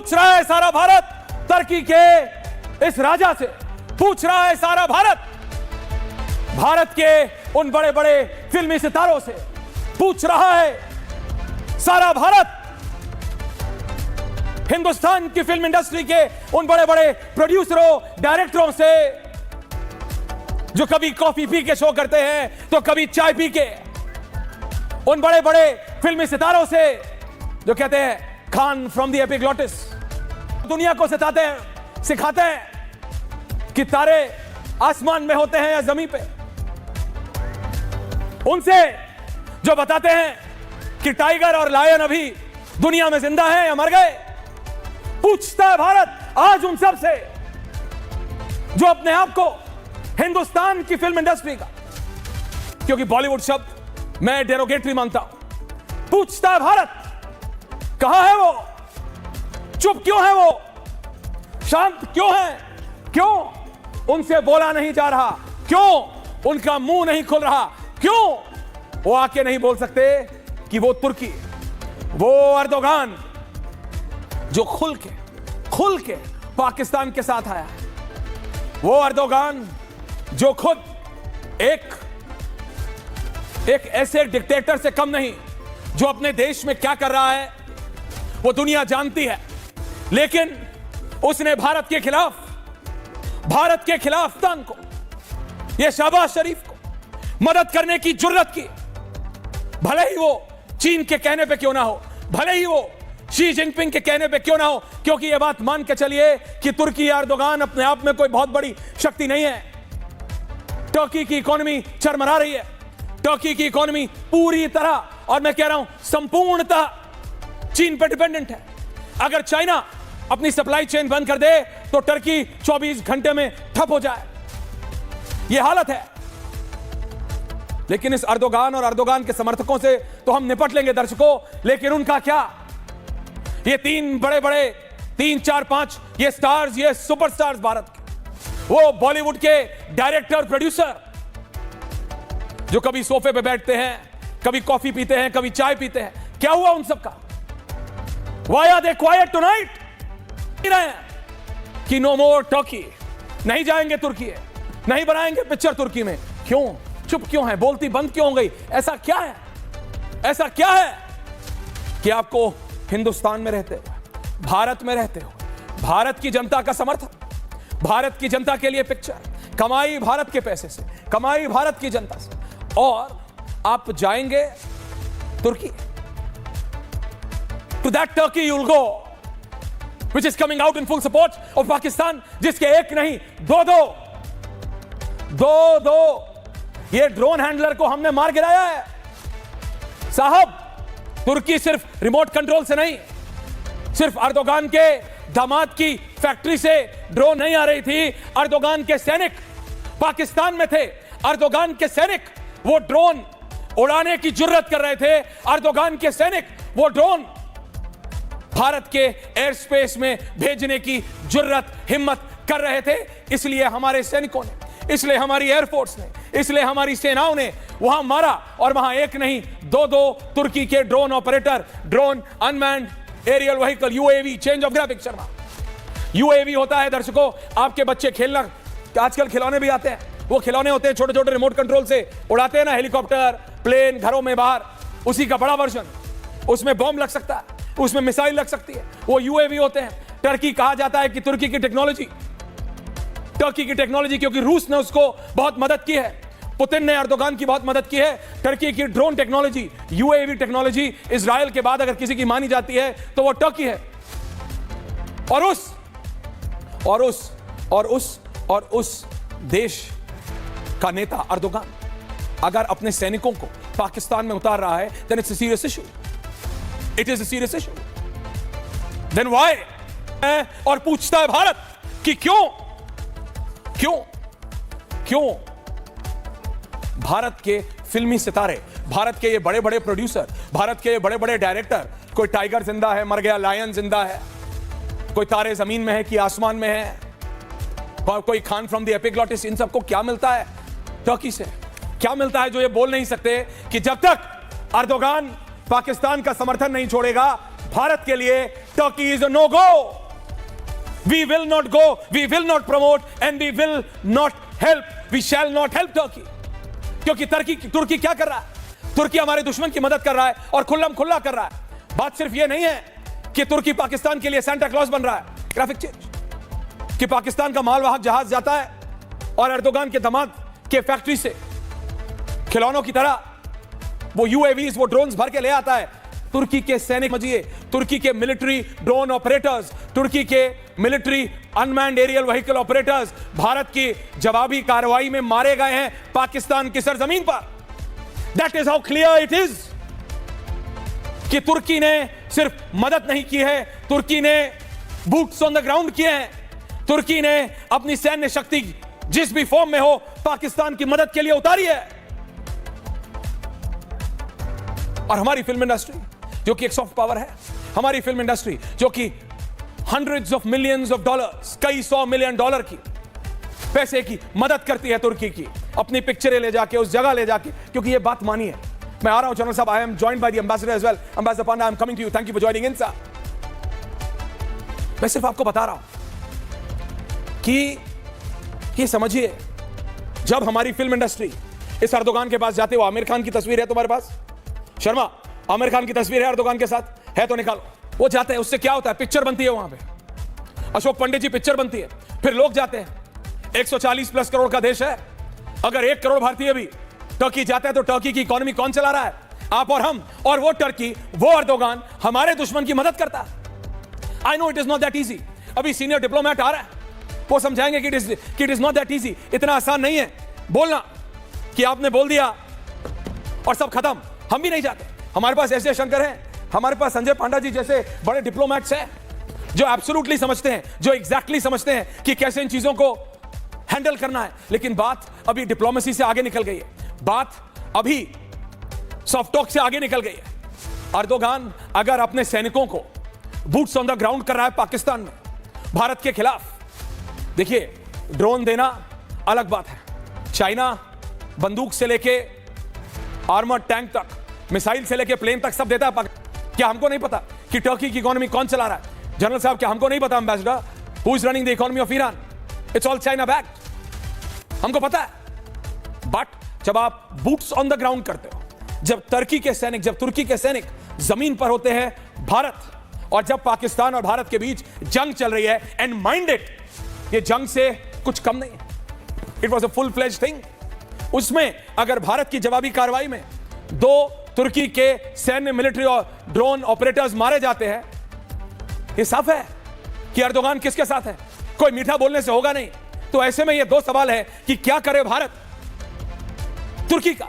पूछ रहा है सारा भारत तुर्की के इस राजा से, पूछ रहा है सारा भारत के उन बड़े बड़े फिल्मी सितारों से, पूछ रहा है सारा भारत हिंदुस्तान की फिल्म इंडस्ट्री के उन बड़े बड़े प्रोड्यूसरों, डायरेक्टरों से जो कभी कॉफी पी के शो करते हैं तो कभी चाय पी के, उन बड़े बड़े फिल्मी सितारों से जो कहते हैं खान फ्रॉम द एपिग्लॉटिस, दुनिया को सिखाते हैं कि तारे आसमान में होते हैं या जमीन पे, उनसे जो बताते हैं कि टाइगर और लायन अभी दुनिया में जिंदा है या मर गए। पूछता है भारत आज उन सब से जो अपने आप को हिंदुस्तान की फिल्म इंडस्ट्री का, क्योंकि बॉलीवुड शब्द मैं डेरोगेटरी मानता हूं, पूछता है भारत कहां है वो, चुप क्यों है वो, शांत क्यों है, क्यों उनसे बोला नहीं जा रहा, क्यों उनका मुंह नहीं खुल रहा, क्यों वो आके नहीं बोल सकते कि वो तुर्की, वो अर्दोगान जो खुल के पाकिस्तान के साथ आया, वो अर्दोगान जो खुद एक ऐसे डिक्टेटर से कम नहीं, जो अपने देश में क्या कर रहा है वो दुनिया जानती है, लेकिन उसने भारत के खिलाफ तान को, ये शहबाज शरीफ को मदद करने की जुर्रत की, भले ही वो चीन के कहने पे क्यों ना हो, भले ही वो शी जिनपिंग के कहने पे क्यों ना हो, क्योंकि ये बात मान के चलिए कि तुर्की अर्दोगान अपने आप में कोई बहुत बड़ी शक्ति नहीं है। टर्की की इकोनॉमी चरमरा रही है, टर्की की इकोनॉमी पूरी तरह, और मैं कह रहा हूं संपूर्णतः चीन पर डिपेंडेंट है। अगर चाइना अपनी सप्लाई चेन बंद कर दे तो टर्की 24 घंटे में ठप हो जाए, यह हालत है। लेकिन इस अर्दोगान और अर्दोगान के समर्थकों से तो हम निपट लेंगे दर्शकों, लेकिन उनका क्या, ये तीन बड़े बड़े 3, 4, 5 ये स्टार्स, ये सुपरस्टार्स भारत के, वो बॉलीवुड के डायरेक्टर, प्रोड्यूसर जो कभी सोफे पे बैठते हैं, कभी कॉफी पीते हैं, कभी चाय पीते हैं, क्या हुआ उन सबका? Why are they quiet tonight? कि नो मोर टर्की, नहीं जाएंगे तुर्की, नहीं बनाएंगे पिक्चर तुर्की में, क्यों चुप क्यों है, बोलती बंद क्यों हो गई? ऐसा क्या है, ऐसा क्या है कि आपको हिंदुस्तान में रहते हुए, भारत में रहते हुए, भारत की जनता का समर्थन, भारत की जनता के लिए पिक्चर कमाई भारत के पैसे से, कमाई भारत की जनता से, और आप जाएंगे तुर्की, to that Turkey you'll go, which is coming out in full support of Pakistan, जिसके एक नहीं दो ये ड्रोन हैंडलर को हमने मार गिराया है साहब। तुर्की सिर्फ रिमोट कंट्रोल से नहीं, सिर्फ अर्दोगान के दामाद की फैक्ट्री से ड्रोन नहीं आ रही थी, अर्दोगान के सैनिक पाकिस्तान में थे, अर्दोगान के सैनिक वो ड्रोन उड़ाने की जुर्रत कर रहे थे, अर्दोगान के सैनिक वो ड्रोन भारत के एयर स्पेस में भेजने की जुर्रत, हिम्मत कर रहे थे। इसलिए हमारे सैनिकों ने, इसलिए हमारी एयरफोर्स ने, इसलिए हमारी सेनाओं ने वहां मारा, और वहां एक नहीं दो तुर्की के drone operator, drone unmanned aerial vehicle, UAV, change of graphics Sharma, UAV होता है दर्शकों, आपके बच्चे खेलना, आजकल खिलौने भी आते हैं, वो खिलौने होते हैं छोटे छोटे रिमोट कंट्रोल से उड़ाते हैं ना, हेलीकॉप्टर, प्लेन, घरों में बाहर, उसी का बड़ा वर्जन, उसमें बॉम्ब लग सकता है, उसमें मिसाइल लग सकती है, वो यूएवी होते हैं। टर्की कहा जाता है कि तुर्की की टेक्नोलॉजी, क्योंकि रूस ने उसको बहुत मदद की है, पुतिन ने अर्दोगान की बहुत मदद की है। टर्की की drone technology, UAV technology Israel के बाद अगर किसी की मानी जाती है तो वो टर्की है। और उस देश का नेता अर्दोगान अगर अपने सैनिकों को पाकिस्तान में उतार रहा है, then it's a serious issue. It is a serious issue. Then why? और पूछता है भारत कि क्यों भारत के फिल्मी सितारे, भारत के ये बड़े बड़े प्रोड्यूसर, भारत के ये बड़े बड़े डायरेक्टर, कोई टाइगर जिंदा है, मर गया, लायन जिंदा है, कोई तारे जमीन में है कि आसमान में है, कोई खान फ्रॉम द एपिग्लॉटिस, इन सबको क्या मिलता है टर्की से? क्या मिलता है जो ये बोल नहीं सकते कि जब तक अर्दोगान पाकिस्तान का समर्थन नहीं छोड़ेगा, भारत के लिए Turkey is a no go. We will not go, we will not promote and we will not help, we shall not help Turkey. क्योंकि तुर्की क्या कर रहा है? तुर्की हमारे दुश्मन की मदद कर रहा है और खुल्लम खुल्ला कर रहा है। बात सिर्फ यह नहीं है कि तुर्की पाकिस्तान के लिए सेंटा क्लॉज बन रहा है, ग्राफिक चेंज, कि पाकिस्तान का मालवाहक जहाज जाता है और एर्दोगान के दामाद के फैक्ट्री से खिलौनों की तरह वो यूएवीज, वो ड्रोन्स भर के ले आता है। तुर्की के सैनिक समझिए, तुर्की के मिलिट्री ड्रोन ऑपरेटर्स, तुर्की के military unmanned aerial vehicle operators Bharat की जवाबी कार्रवाई में मारे गए हैं पाकिस्तान की सरजमीन पर। That is how clear it is कि तुर्की ने सिर्फ मदद नहीं की है, तुर्की ने बूट्स ऑन द ग्राउंड किए हैं। तुर्की ने अपनी सैन्य शक्ति जिस भी फॉर्म में हो पाकिस्तान की मदद के लिए उतारी है। और हमारी फिल्म इंडस्ट्री जो कि एक सॉफ्ट पावर है, हमारी फिल्म इंडस्ट्री जो कि hundreds of millions of dollars, कई $100 मिलियन की पैसे की मदद करती है तुर्की की, अपनी पिक्चरें ले जाके उस जगह ले जाके। क्योंकि ये बात मानी है। मैं आ रहा हूं जनरल साहब, I am joined by the ambassador as well. Ambassador Panda, I am coming to you, thank you for joining in sir. मैं सिर्फ आपको बता रहा हूं कि समझिए, जब हमारी फिल्म इंडस्ट्री इस एर्दोगान के पास जाते, वो आमिर खान की तस्वीर है तुम्हारे पास, शर्मा, आमिर खान की तस्वीर है एर्दोगान के साथ, है तो निकालो। वो जाते हैं, उससे क्या होता है? पिक्चर बनती है वहां पे, अशोक पंडित जी पिक्चर बनती है, फिर लोग जाते हैं। 140+ करोड़ का देश है, अगर 1 करोड़ भारतीय भी टर्की जाता है तो टर्की की इकोनॉमी कौन चला रहा है? आप और हम। और वो टर्की, वो एर्दोगान हमारे दुश्मन की मदद करता है। I know it is not that easy. अभी सीनियर डिप्लोमेट आ रहा है, वो समझाएंगे कि it is not that easy. इतना आसान नहीं है बोलना कि आपने बोल दिया और सब खत्म। हम भी नहीं जाते। हमारे पास एस जयशंकर हैं, हमारे पास संजय पांडा जी जैसे बड़े डिप्लोमेट्स हैं जो एब्सोल्युटली समझते हैं, जो एग्जैक्टली समझते हैं कि कैसे इन चीजों को हैंडल करना है। लेकिन बात अभी डिप्लोमेसी से आगे निकल गई है, बात अभी सॉफ्ट टॉक से आगे निकल गई है। एर्दोगान अगर अपने सैनिकों को बूट्स ऑन द ग्राउंड कर रहा है पाकिस्तान में भारत के खिलाफ, देखिए ड्रोन देना अलग बात है, चाइना बंदूक से लेके आर्मर्ड टैंक तक, मिसाइल से लेके प्लेन तक सब देता है। क्या हमको नहीं पता कि टर्की की इकोनॉमी कौन चला रहा है? जनरल साहब, क्या हमको नहीं पता ambassador, who is running the economy of Iran? It's all China backed, हमको पता है। बट जब आप बूट्स ऑन द ग्राउंड करते हो, जब तुर्की के सैनिक जमीन पर होते हैं भारत, और जब पाकिस्तान और भारत के बीच जंग चल रही है, एंड माइंड इट, ये जंग से कुछ कम नहीं है, it was a full fledged thing. उसमें अगर भारत की जवाबी कार्रवाई में 2 तुर्की के सैन्य मिलिट्री और ड्रोन ऑपरेटर्स मारे जाते हैं, ये साफ है कि एर्दोगान किसके साथ है। कोई मीठा बोलने से होगा नहीं। तो ऐसे में ये 2 सवाल है कि क्या करे भारत तुर्की का,